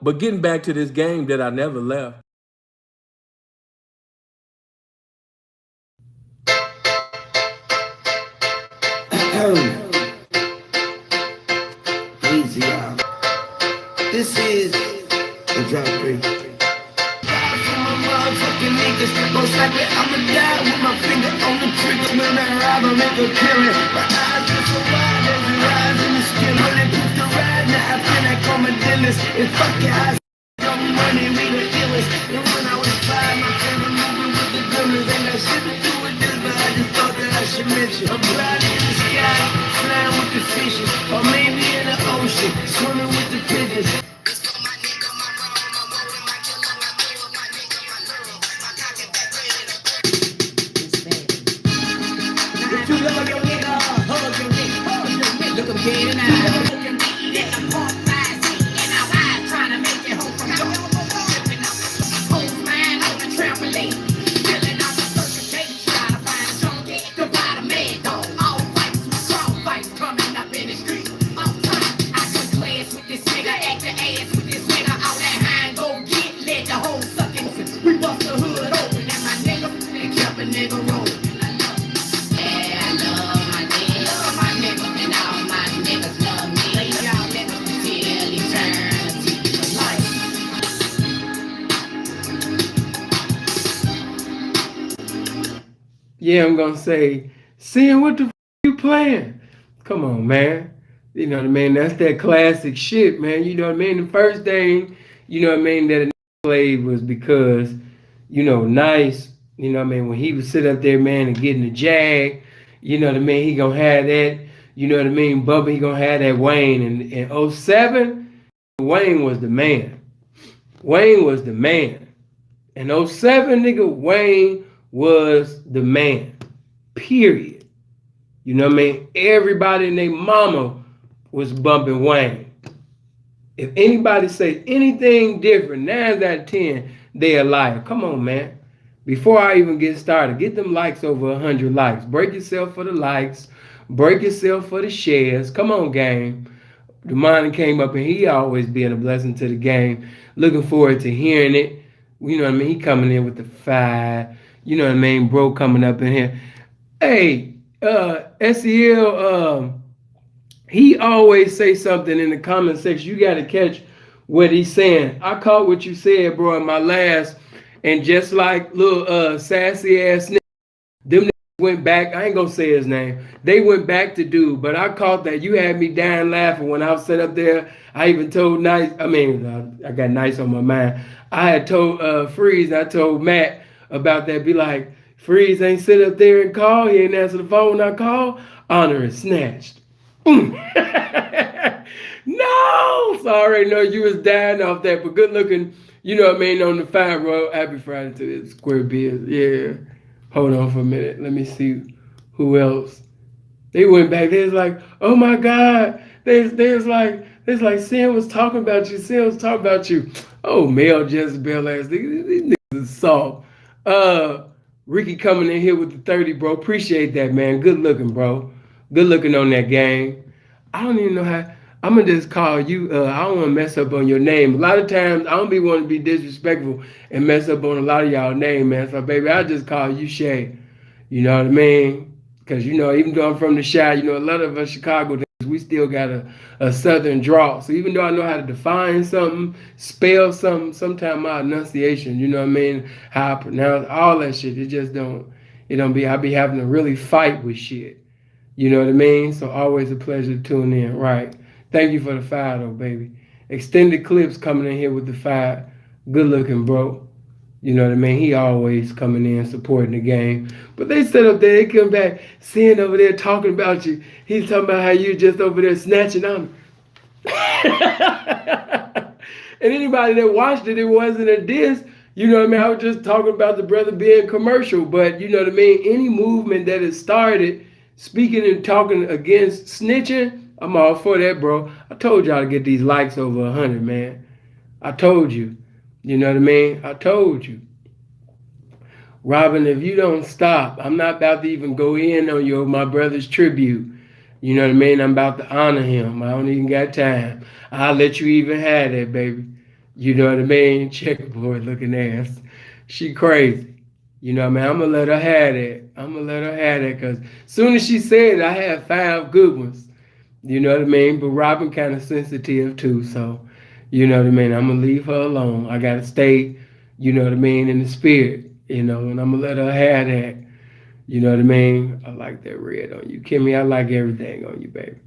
But getting back to this game that I never left. Easy, y'all. This is the drop three. Motherfucking niggas, most likely I'ma die with my finger on the trigger when I rob or make a killing. My eyes are so wide as the rise in the skin. When they push the ride, now I feel like I'm a dealers. And fuck your eyes, young money, we the illest. And when I was five, my favorite movie was the Goodness. Ain't got shit to do with this, but I just thought that I should mention. I'm flying in the sky, flying with the fishes, or maybe in the ocean, swimming with the pigeons. Yeah, I'm gonna say, Sin, what the you playing? Come on, man. You know what I mean? That's that classic shit, man. You know what I mean? The first thing, you know what I mean, that a played was because, Nice, you know what I mean, when he would sit up there, man, and get in the jag, you know what I mean, he gonna have that, you know what I mean, Bubba, he gonna have that Wayne. And in '07, Wayne was the man. Wayne was the man. In '07, nigga, Wayne was the man. Period. You know what I mean? Everybody and their mama was bumping Wayne. If anybody say anything different, 9 out of 10, they a liar. Come on, man. Before I even get started, get them likes over 100 likes. Break yourself for the likes. Break yourself for the shares. Come on, gang. The money came up and he always being a blessing to the game. Looking forward to hearing it. You know what I mean? He coming in with the 5. You know what I mean? Bro coming up in here. Hey, SEL, he always say something in the comment section. You got to catch what he's saying. I caught what you said, bro, in my last. And just like little sassy ass nigga, them went back. I ain't going to say his name. They went back to dude. But I caught that. You had me dying laughing when I was set up there. I even told Nice. I got Nice on my mind. I had told Freeze. I told Matt about that. Be like, Freeze ain't sit up there and call. He ain't answer the phone when I call. Honor is snatched. No, so I already know you was dying off that, but good looking, you know what I mean, on the 5 row. Happy Friday to the Square Biz. Yeah. Hold on for a minute. Let me see who else. They went back. They was like, oh my God. They was like Sin was talking about you. Sin was talking about you. Oh, male Jezebel ass niggas. These niggas is soft. Ricky coming in here with the 30, bro. Appreciate that, man. Good looking, bro. Good looking on that gang. I don't even know how. I'm gonna just call you. I don't want to mess up on your name. A lot of times I don't be want to be disrespectful and mess up on a lot of y'all name, man. So baby, I just call you Shay. You know what I mean? Because even though I'm from the Chi, a lot of us Chicago, we still got a southern drawl. So even though I know how to define something, spell something, sometimes my enunciation, you know what I mean, how I pronounce all that shit, it just don't. It don't be. I be having to really fight with shit. You know what I mean? So always a pleasure to tune in. Right. Thank you for the 5 though, baby. Extended clips coming in here with the 5. Good looking, bro. You know what I mean? He always coming in supporting the game. But they sit up there, they come back, seeing over there talking about you. He's talking about how you just over there snatching on him. And anybody that watched it, it wasn't a diss. You know what I mean? I was just talking about the brother being commercial. But you know what I mean? Any movement that has started speaking and talking against snitching, I'm all for that, bro. I told y'all to get these likes over 100, man. I told you. You know what I mean? I told you. Robin, if you don't stop, I'm not about to even go in on my brother's tribute. You know what I mean? I'm about to honor him. I don't even got time. I'll let you even have that, baby. You know what I mean? Checkerboard looking ass. She crazy. You know what I mean? I'm gonna let her have it. I'm gonna let her have it because soon as she said it, I had 5 good ones. You know what I mean? But Robin kind of sensitive too, so you know what I mean. I'm gonna leave her alone. I gotta stay, you know what I mean, in the spirit. And I'm gonna let her have that. You know what I mean? I like that red on you, Kimmy. I like everything on you, baby.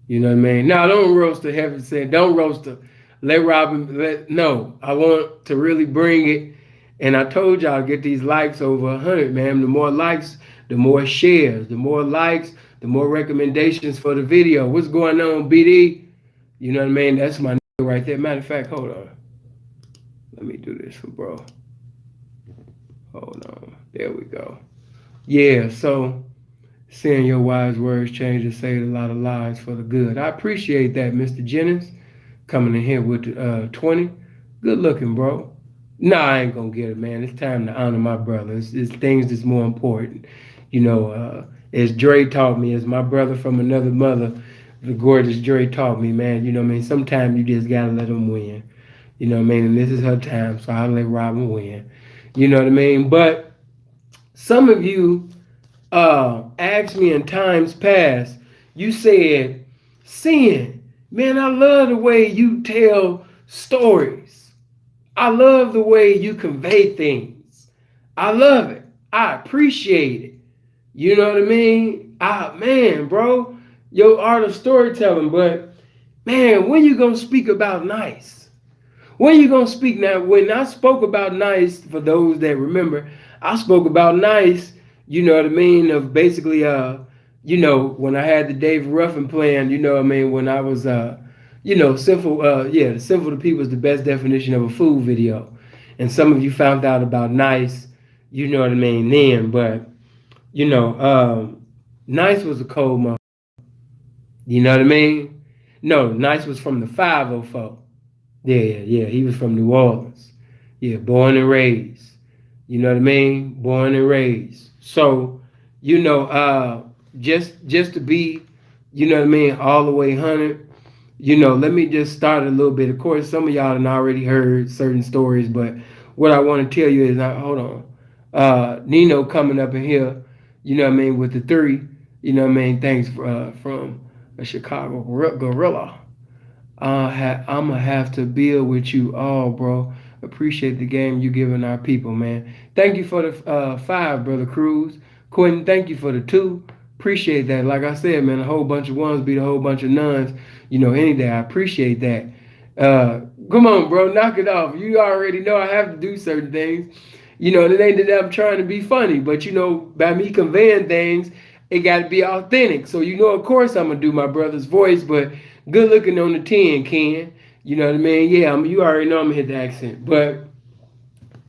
You know what I mean? Now don't roast her. Heaven said, don't roast her. Let Robin. No. I want to really bring it. And I told y'all get these likes over 100, man. The more likes, the more shares. The more likes, the more recommendations for the video. What's going on, BD? You know what I mean? That's my nigga right there. Matter of fact, hold on. Let me do this for bro. Hold on. There we go. Yeah. So. Seeing your wise words change and saved a lot of lives for the good. I appreciate that, Mr. Jennings, coming in here with 20. Good looking, bro. Nah, I ain't gonna get it, man. It's time to honor my brother. It's things that's more important. As Dre taught me, as my brother from another mother, the gorgeous Dre taught me, man, you know what I mean? Sometimes you just gotta let them win. You know what I mean? And this is her time, so I'll let Robin win. You know what I mean? But some of you asked me in times past, you said, Sin, man, I love the way you tell stories. I love the way you convey things. I love it. I appreciate it. You know what I mean? Man, bro, your art of storytelling, but man, when you gonna speak about nice? When you gonna speak now? When I spoke about nice, for those that remember, I spoke about nice. You know what I mean? Of basically, when I had the Dave Ruffin plan. You know what I mean? When I was, simple. The simple to people is the best definition of a food video. And some of you found out about nice. You know what I mean? Then, but nice was a cold mother. You know what I mean? No, nice was from the 504. Yeah. He was from New Orleans. Yeah, born and raised. You know what I mean? Born and raised. So, just to be, you know what I mean, all the way 100. Let me just start a little bit. Of course, some of y'all have already heard certain stories, but what I want to tell you is, hold on. Nino coming up in here, you know what I mean, with the 3, you know what I mean, thanks from a Chicago gorilla. I'm gonna have to build with you all, bro. Appreciate the game you giving our people, man. Thank you for the 5, brother Cruz. Quentin, thank you for the 2. Appreciate that. Like I said, man, a whole bunch of ones beat a whole bunch of nuns. Any day. I appreciate that. Come on, bro, knock it off. You already know I have to do certain things. It ain't that I'm trying to be funny, but by me conveying things, it got to be authentic. So of course, I'm gonna do my brother's voice, but good looking on the 10, Ken. You know what I mean? Yeah, you already know I'm gonna hit the accent. But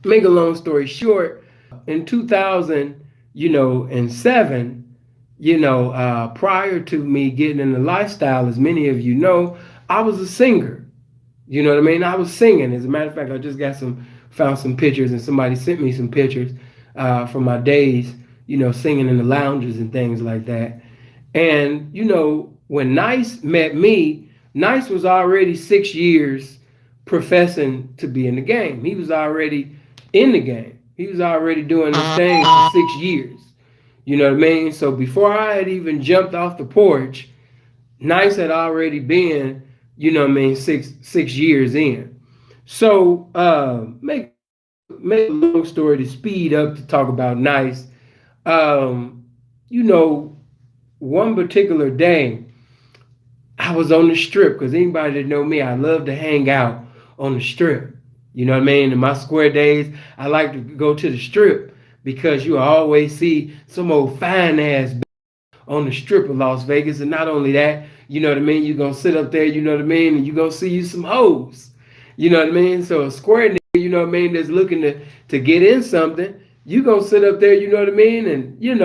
make a long story short, in 2007, prior to me getting in the lifestyle, as many of you know, I was a singer. You know what I mean? I was singing. As a matter of fact, I just found some pictures, and somebody sent me some pictures from my days, singing in the lounges and things like that. And, when Nice met me, Nice was already 6 years professing to be in the game. He was already in the game. He was already doing this thing for 6 years. You know what I mean? So before I had even jumped off the porch, Nice had already been, six years in. So make a long story to speed up to talk about Nice. One particular day, I was on the strip, because anybody that know me, I love to hang out on the strip. You know what I mean? In my square days, I like to go to the strip because you always see some old fine ass on the strip of Las Vegas. And not only that, you know what I mean? You're going to sit up there, you know what I mean? And you're going to see you some hoes. You know what I mean? So a square nigga, you know what I mean, that's looking to get in something, you're going to sit up there, you know what I mean? And, you're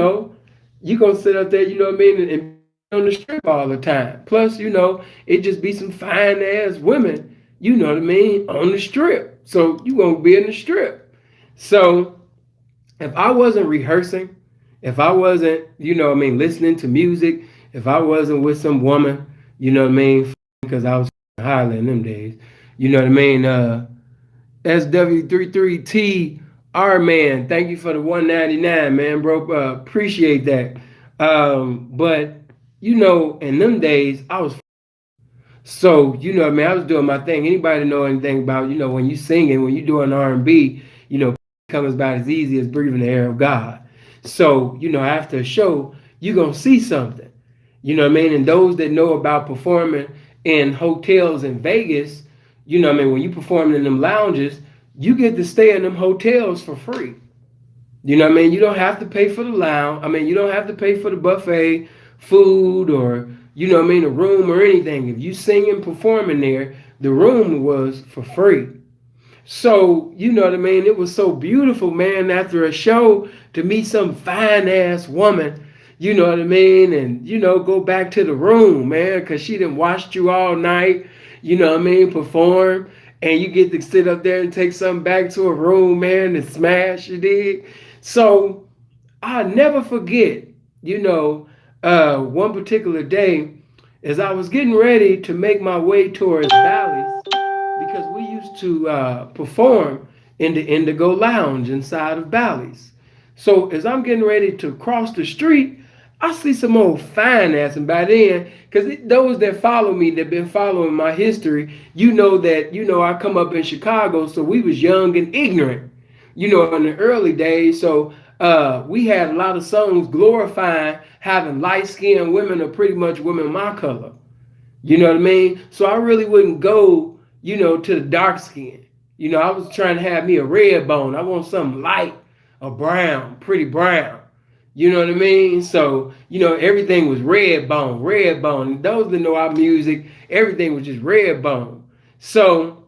going to sit up there, you know what I mean? And on the strip all the time. Plus, it just be some fine ass women, you know what I mean, on the strip. So you gonna be in the strip. So if I wasn't rehearsing, if I wasn't, listening to music, if I wasn't with some woman, you know what I mean, because I was highly in them days, You know what I mean? SW33T R man, thank you for the 199, man, bro. Appreciate that. But in them days, I was so I mean, I was doing my thing. Anybody know anything about when you singing, when you doing R&B, comes about as easy as breathing the air of God. So after a show, you gonna see something. You know what I mean? And those that know about performing in hotels in Vegas, what I mean, when you performing in them lounges, you get to stay in them hotels for free. You know what I mean? You don't have to pay for the lounge. I mean, you don't have to pay for the buffet food or, what I mean, a room or anything. If you sing and perform in there, the room was for free. So, you know what I mean? It was so beautiful, man, after a show to meet some fine ass woman, you know what I mean? And, go back to the room, man, because she done watched you all night, you know what I mean, perform. And you get to sit up there and take something back to a room, man, and smash, you dig? So I'll never forget, one particular day as I was getting ready to make my way towards Bally's, because we used to perform in the Indigo Lounge inside of Bally's. So as I'm getting ready to cross the street, I see some old fine ass, and by then, because those that follow me, that been following my history, that I come up in Chicago, so we was young and ignorant, in the early days. So we had a lot of songs glorifying having light-skinned women or pretty much women my color. You know what I mean? So I really wouldn't go, to the dark skin. I was trying to have me a red bone. I want something light, a brown, pretty brown. You know what I mean? So, everything was red bone, red bone. And those that know our music, everything was just red bone. So,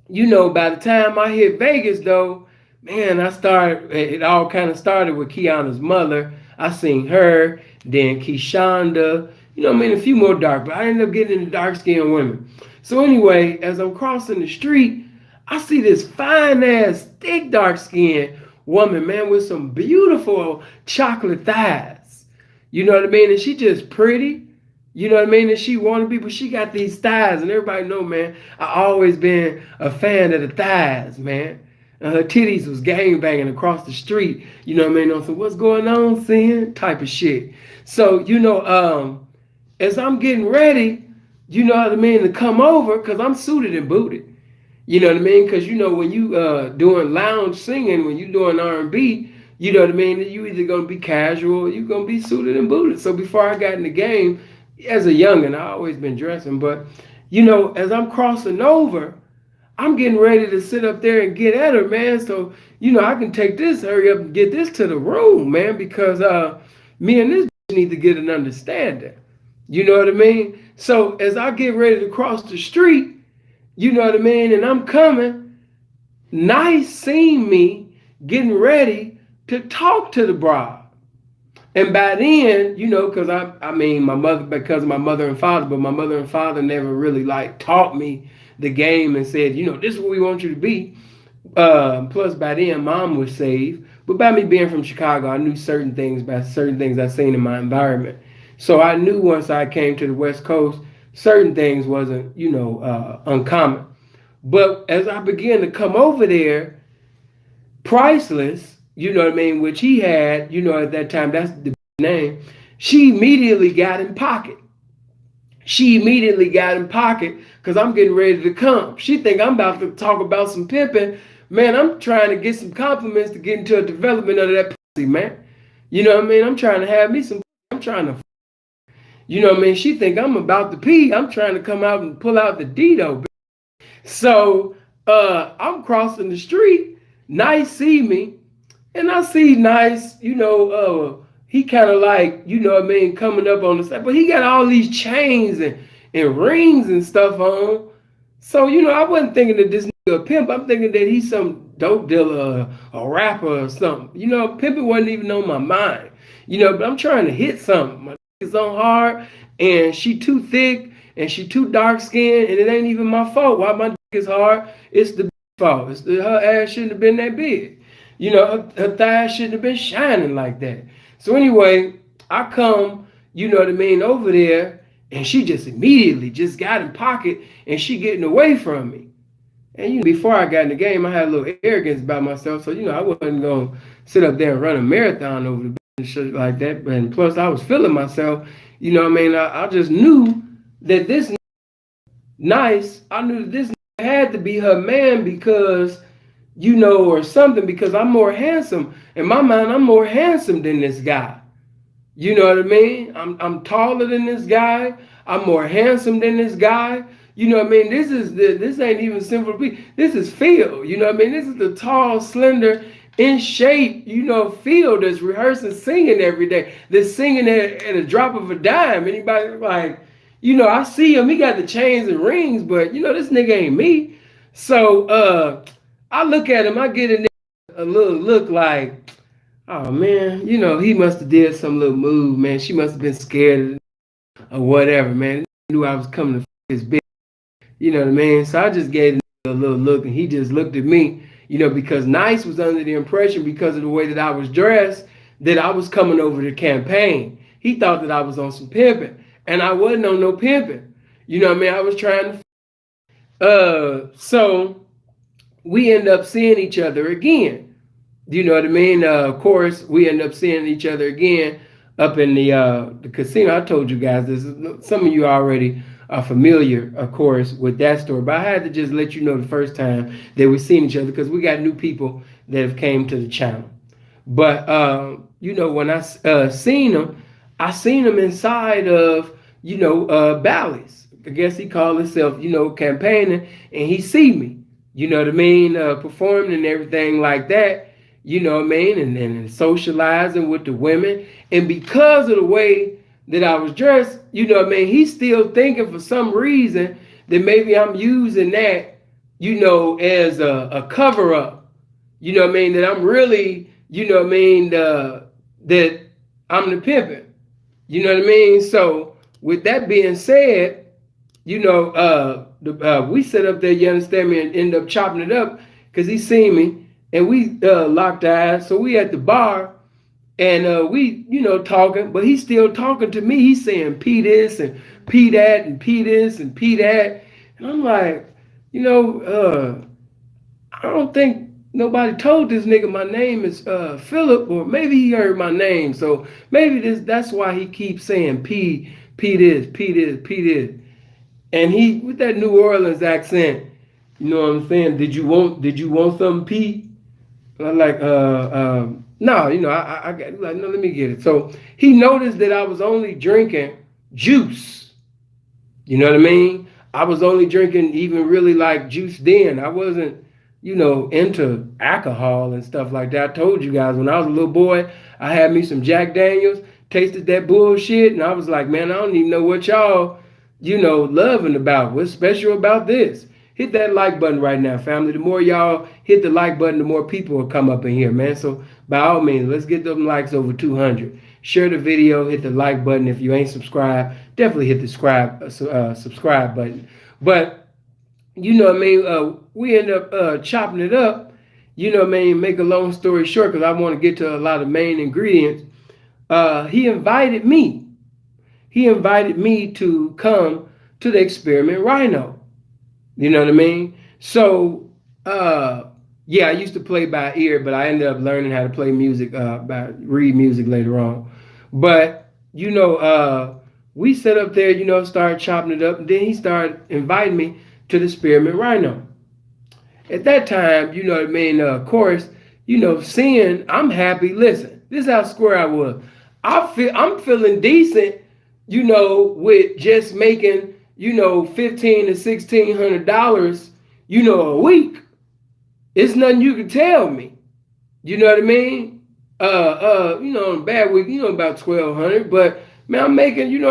by the time I hit Vegas, though, man, it all kind of started with Kiana's mother. I seen her, then Keshonda, a few more dark, but I ended up getting into dark-skinned women. So anyway, as I'm crossing the street, I see this fine-ass, thick, dark-skinned woman, man, with some beautiful chocolate thighs. You know what I mean? And she just pretty. You know what I mean? And she wanna be, but she got these thighs, and everybody know, man, I always been a fan of the thighs, man. And her titties was gang banging across the street. You know what I mean? On some what's going on, sin type of shit. So, as I'm getting ready, you know what I mean, to come over, because I'm suited and booted. You know what I mean? Because, when you doing lounge singing, when you doing R&B, you know what I mean, you either going to be casual or you're going to be suited and booted. So before I got in the game, as a youngin', I always been dressing. But, as I'm crossing over, I'm getting ready to sit up there and get at her, man. So, I can take this, hurry up and get this to the room, man, because me and this need to get an understanding. You know what I mean? So as I get ready to cross the street, you know what I mean, and I'm coming, Nice seen me getting ready to talk to the bride. And by then, because I mean, my mother, because of my mother and father, but my mother and father never really taught me the game and said, this is what we want you to be. Plus, by then, mom was saved. But by me being from Chicago, I knew certain things I seen in my environment. So I knew once I came to the West Coast, certain things wasn't, uncommon. But as I began to come over there, Priceless, you know what I mean, which he had, at that time, that's the name, she immediately got in pocket. Because I'm getting ready to come. She think I'm about to talk about some pimping. Man, I'm trying to get some compliments to get into a development of that pussy, man. You know what I mean? I'm trying to have me some, I'm trying to, you know what I mean? She think I'm about to pee. I'm trying to come out and pull out the Dito. So I'm crossing the street. Nice see me. And I see Nice, he kind of coming up on the side. But he got all these chains and rings and stuff on. So, I wasn't thinking that this nigga a pimp. I'm thinking that he's some dope dealer, a rapper or something. Pimping wasn't even on my mind. But I'm trying to hit something. My is on hard, and she too thick, and she too dark skinned, and it ain't even my fault. Why my dick is hard? It's the fault. Her ass shouldn't have been that big. Her thighs shouldn't have been shining like that. So anyway, I come, over there, and she just immediately just got in pocket, and she getting away from me. And before I got in the game, I had a little arrogance about myself. So I wasn't gonna sit up there and run a marathon over the and shit like that. And plus, I was feeling myself. What I mean? I just knew that this nice. I knew that this had to be her man because or something, because I'm more handsome. In my mind, I'm more handsome than this guy. You know what I mean? I'm taller than this guy. I'm more handsome than this guy. You know what I mean? This ain't even simple to be. This is Phil. You know what I mean? This is the tall, slender, in shape, Phil that's rehearsing singing every day. That's singing at a drop of a dime. Anybody like, I see him, he got the chains and rings, but this nigga ain't me. So I look at him, I get a little look like, oh man, he must have did some little move, man. She must have been scared or whatever, man. He knew I was coming to his bitch. You know what I mean? So I just gave him a little look, and he just looked at me, because Nice was under the impression, because of the way that I was dressed, that I was coming over to campaign. He thought that I was on some pimping, and I wasn't on no pimping. You know what I mean? I was trying to. So we end up seeing each other again. You know what I mean? Of course, we end up seeing each other again up in the casino. I told you guys this. Some of you already are familiar, of course, with that story. But I had to just let you know the first time that we seen each other, because we got new people that have came to the channel. But when I seen him, I seen him inside of Bally's. I guess he called himself campaigning, and he see me. You know what I mean? Performing and everything like that. You know what I mean? And socializing with the women. And because of the way that I was dressed, he's still thinking for some reason that maybe I'm using that, as a cover up. You know what I mean? That I'm really, that I'm the pimping. You know what I mean? So with that being said, we set up there, you understand me, and end up chopping it up because he seen me, and we locked eyes. So we at the bar, and we, talking, but he's still talking to me. He's saying P this and P that and P this and P that. And I'm like, I don't think nobody told this nigga my name is Philip, or maybe he heard my name. So maybe that's why he keeps saying P this, P this, P this. And he, with that New Orleans accent, you know what I'm saying? Did you want some P? And I'm like, no, I got, like, no, let me get it. So he noticed that I was only drinking juice. You know what I mean? I was only drinking even really like juice then. I wasn't, into alcohol and stuff like that. I told you guys, when I was a little boy, I had me some Jack Daniels, tasted that bullshit, and I was like, man, I don't even know what y'all, loving about. What's special about this? Hit that like button right now, family. The more y'all hit the like button, the more people will come up in here, man. So by all means, let's get them likes over 200. Share the video, hit the like button. If you ain't subscribed, definitely hit the subscribe button. But we end up chopping it up. Make a long story short, because I want to get to a lot of main ingredients. He invited me. He invited me to come to the Experiment Rhino. You know what I mean? So, I used to play by ear, but I ended up learning how to play music, read music later on. But, we set up there, started chopping it up, and then he started inviting me to the Experiment Rhino. At that time, of course, seeing I'm happy. Listen, this is how square I was. I'm feeling decent, with just making, $1,500 to $1,600, a week. It's nothing you can tell me. You know what I mean? On a bad week, about $1,200. But man, I'm making, a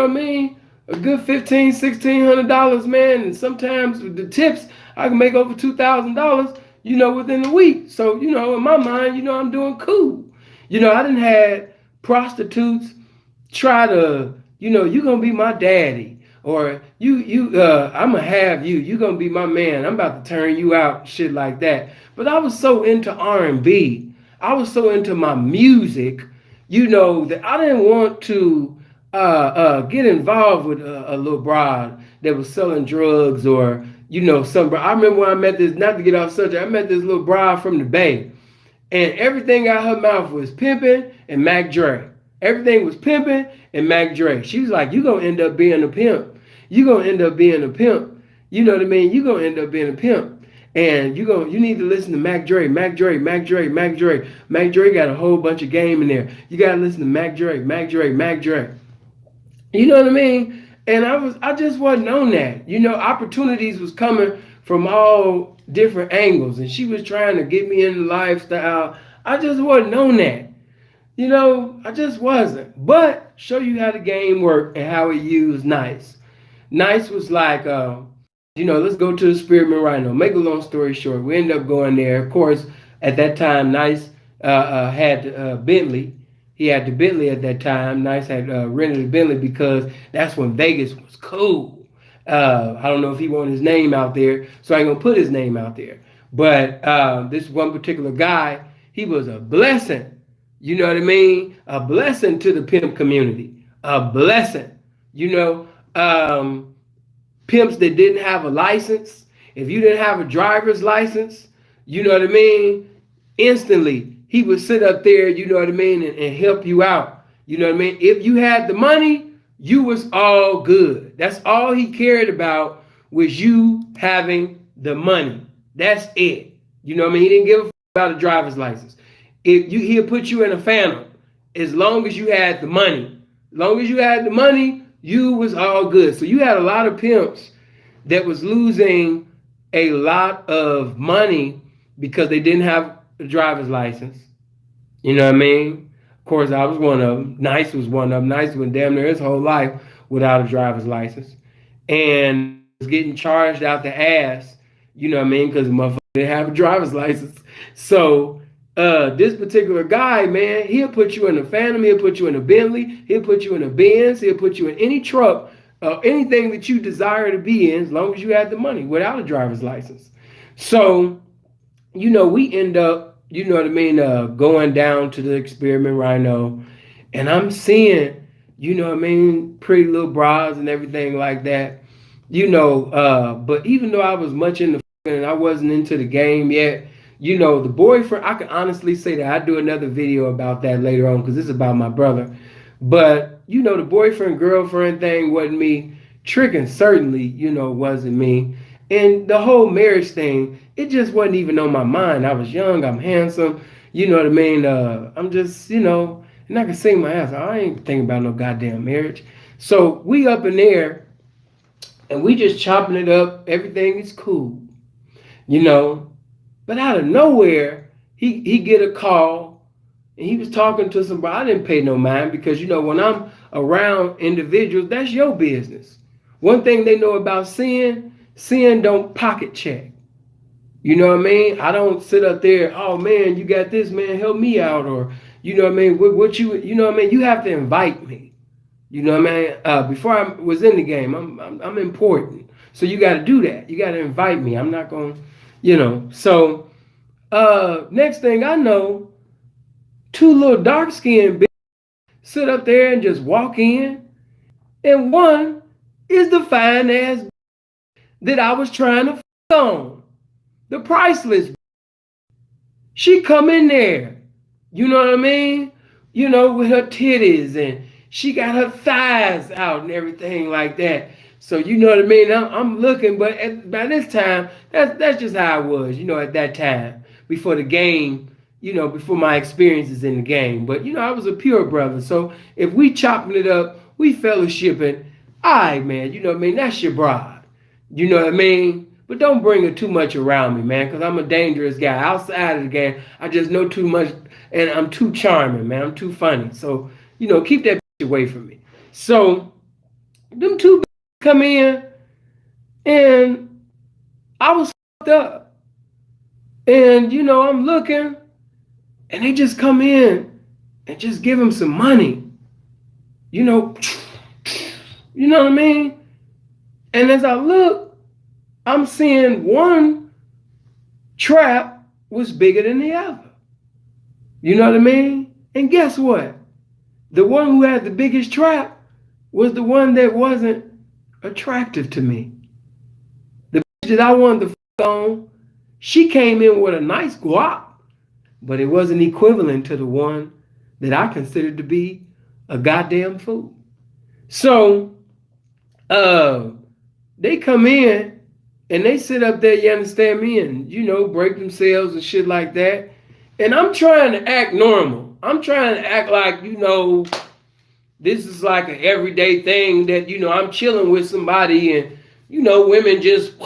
good $1,500, $1,600, man. And sometimes with the tips, I can make over $2,000, within a week. So, in my mind, I'm doing cool. I done had prostitutes try to, you're gonna be my daddy, or I'm gonna have you're gonna be my man, I'm about to turn you out, shit like that. But I was so into R&B, I was so into my music, that I didn't want to get involved with a little broad that was selling drugs, or you know, some. I remember when I met this. Not to get off subject, I met this little bride from the Bay, and everything out her mouth was pimping and Mac Dre. Everything was pimping and Mac Dre. She was like, "You gonna end up being a pimp. You gonna end up being a pimp. You know what I mean? You gonna end up being a pimp." And you need to listen to Mac Dre, Mac Dre, Mac Dre, Mac Dre. Mac Dre got a whole bunch of game in there. You gotta listen to Mac Dre, Mac Dre, Mac Dre. You know what I mean? And I just wasn't on that. You know, opportunities was coming from all different angles, and she was trying to get me in the lifestyle. I just wasn't on that. You know, I just wasn't. But show you how the game worked and how it used Nice. Nice was like, you know, let's go to the Spearmint Rhino. Make a long story short, we ended up going there. Of course, at that time, Nice had Bentley. He had the Bentley at that time. Nice had rented a Bentley because that's when Vegas was cool. I don't know if he wanted his name out there, so I ain't gonna put his name out there. But this one particular guy, he was a blessing. You know what I mean? A blessing to the pimp community. A blessing. You know, pimps that didn't have a license. If you didn't have a driver's license, you know what I mean? Instantly, he would sit up there, you know what I mean, and help you out. You know what I mean? If you had the money, you was all good. That's all he cared about, was you having the money. That's it. You know what I mean? He didn't give a fuck about a driver's license. He'll put you in a Phantom as long as you had the money. As long as you had the money, you was all good. So you had a lot of pimps that was losing a lot of money because they didn't have a driver's license. You know what I mean? Of course, I was one of them. Nice was one of them. Nice went damn near his whole life without a driver's license. And was getting charged out the ass, you know what I mean? Because the motherfucker didn't have a driver's license. So this particular guy, man, he'll put you in a Phantom, he'll put you in a Bentley, he'll put you in a Benz, he'll put you in any truck, anything that you desire to be in, as long as you had the money without a driver's license. So, you know, we end up, you know what I mean, going down to the Spearmint Rhino, and I'm seeing, you know what I mean, pretty little bras and everything like that, you know, but even though I was much in the and I wasn't into the game yet, you know, the boyfriend, I can honestly say that I do another video about that later on because this is about my brother. But, you know, the boyfriend, girlfriend thing wasn't me. Tricking certainly, you know, wasn't me. And the whole marriage thing, it just wasn't even on my mind. I was young, I'm handsome, you know what I mean? I'm just, you know, and I can sing my ass. I ain't thinking about no goddamn marriage. So we up in there and we just chopping it up. Everything is cool, you know. But out of nowhere, he get a call, and he was talking to somebody. I didn't pay no mind because, you know, when I'm around individuals, that's your business. One thing they know about sin don't pocket check. You know what I mean? I don't sit up there, oh, man, you got this, man, help me out. Or, you know what I mean, you know what I mean? You have to invite me. You know what I mean? Before I was in the game, I'm important. So you got to do that. You got to invite me. I'm not going to. You know, so next thing I know, two little dark-skinned bitches sit up there and just walk in, and one is the fine-ass that I was trying to f*** on, the priceless. She come in there, you know what I mean? You know, with her titties, and she got her thighs out and everything like that. So you know what I mean? I'm looking, but by this time, that's just how I was, you know, at that time, before the game, you know, before my experiences in the game. But, you know, I was a pure brother. So if we chopping it up, we fellowshipping, all right, man, you know what I mean? That's your bride. You know what I mean? But don't bring her too much around me, man, because I'm a dangerous guy. Outside of the game, I just know too much, and I'm too charming, man. I'm too funny. So, you know, keep that away from me. So them two come in, and I was fucked up. And, you know, I'm looking, and they just come in and just give him some money. You know what I mean? And as I look, I'm seeing one trap was bigger than the other. You know what I mean? And guess what? The one who had the biggest trap was the one that wasn't attractive to me. The that I wanted to fuck on, she came in with a nice guap, but it wasn't equivalent to the one that I considered to be a goddamn fool. So they come in and they sit up there, you understand me, and break themselves and shit like that. And I'm trying to act normal. I'm trying to act like, this is like an everyday thing that, I'm chilling with somebody and, women just,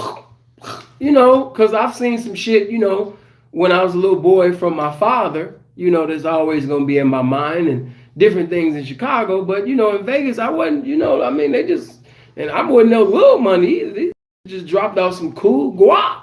because I've seen some shit, when I was a little boy from my father, that's always going to be in my mind, and different things in Chicago. But, in Vegas, I wasn't, they just, and I wasn't no little money either. They just dropped off some cool guap,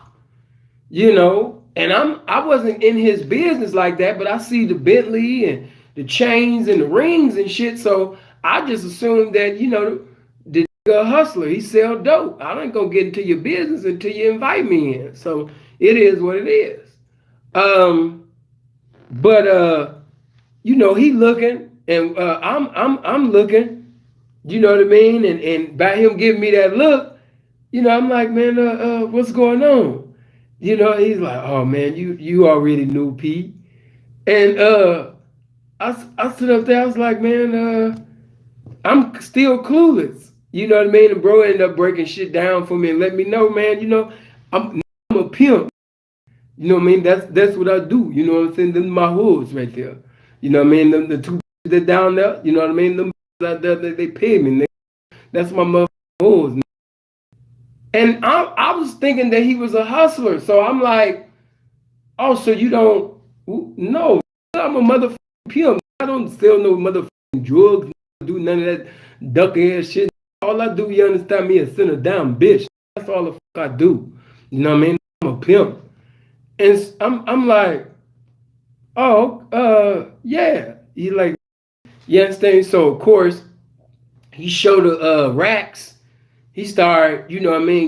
and I wasn't in his business like that, but I see the Bentley and the chains and the rings and shit. So I just assumed that, the nigga a hustler, he sell dope. I ain't gonna get into your business until you invite me in. So it is what it is. He looking and I'm looking, you know what I mean? And by him giving me that look, I'm like, man, what's going on? He's like, oh man, you already knew, Pete. And I stood up there, I was like, man, I'm still clueless. You know what I mean? And bro ended up breaking shit down for me and let me know, man, I'm a pimp. You know what I mean? That's what I do. You know what I'm saying? Them my hoods right there. You know what I mean? Them the two that down there, you know what I mean? Them out there, they pay me. That's my motherfucking hoods. And I was thinking that he was a hustler. So I'm like, oh, so you don't, no, I'm a motherfucking pimp. I don't sell no motherfucking drugs, do none of that duck ass shit. All I do, you understand me, is send a damn bitch. That's all the fuck I do. You know what I mean? I'm a pimp. And I'm like, oh, yeah. He like, you understand? So of course, he showed the racks. He started,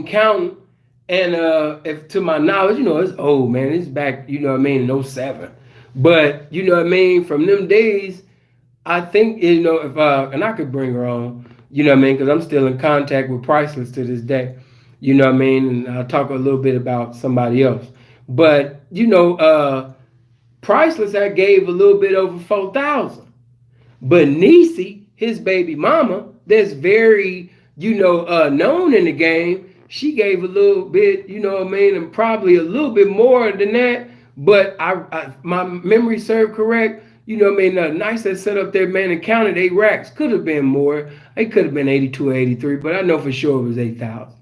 counting. And if to my knowledge, it's old, man. It's back, in 07. But, from them days, I think, if, and I could bring her on, because I'm still in contact with Priceless to this day, and I'll talk a little bit about somebody else. But, Priceless, I gave a little bit over 4,000. But Niecy, his baby mama, that's very, known in the game, she gave a little bit, and probably a little bit more than that. But my memory served correct. Nice that set up there, man, and counted 8 racks. Could have been more. It could have been 82 or 83, but I know for sure it was 8,000.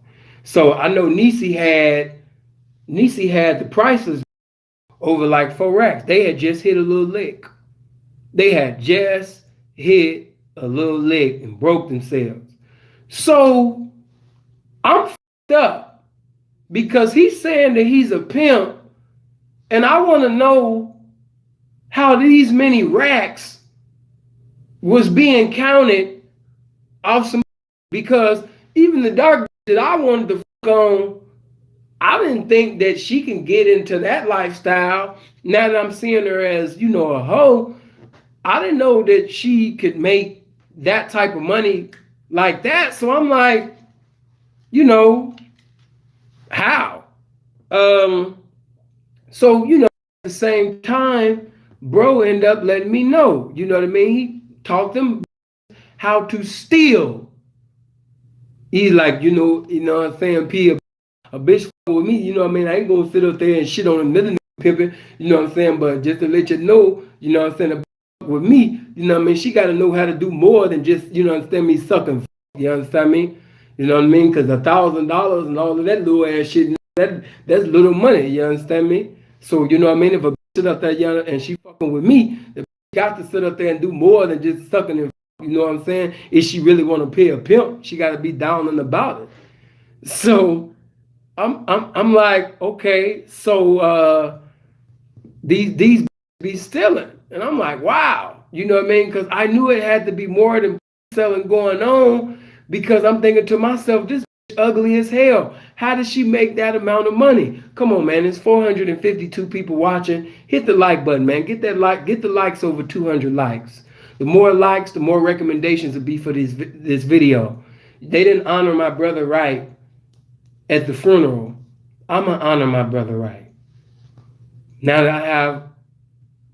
So I know Niecy had the prices over like 4 racks. They had just hit a little lick. They had just hit a little lick and broke themselves. So I'm f***ed up because he's saying that he's a pimp, and I want to know how these many racks was being counted off some, because even the dark that I wanted to fuck on, I didn't think that she can get into that lifestyle. Now that I'm seeing her as, a hoe, I didn't know that she could make that type of money like that. So I'm like, how? So, at the same time, bro ended up letting me know, you know what I mean? He taught them how to steal. He's like, what I'm saying, P, a bitch with me, you know what I mean? I ain't gonna sit up there and shit on another nigga pimping, you know what I'm saying? But just to let you know, you know what I'm saying, a bitch with me, you know what I mean? She gotta know how to do more than just, understand me sucking. You understand me? You know what I mean? Because $1,000 and all of that little ass shit, that's little money. You understand me? So you know what I mean? If a bitch sit up there and she fucking with me, the bitch got to sit up there and do more than just sucking and. You know what I'm saying? If she really want to pay a pimp, she got to be down and about it. So I'm like, okay, so these be stealing, and I'm like, wow, you know what I mean? Because I knew it had to be more than selling going on, because I'm thinking to myself, this bitch ugly as hell. How did she make that amount of money? Come on, man. There's 452 people watching. Hit the like button, man. Get that like. Get the likes over 200 likes. The more likes, the more recommendations will be for this video. They didn't honor my brother right at the funeral. I'm going to honor my brother right. Now that I have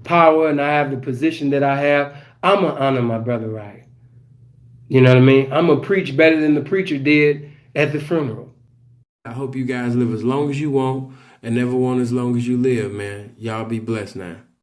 power and I have the position that I have, I'm going to honor my brother right. You know what I mean? I'm going to preach better than the preacher did at the funeral. I hope you guys live as long as you want and never want as long as you live, man. Y'all be blessed now.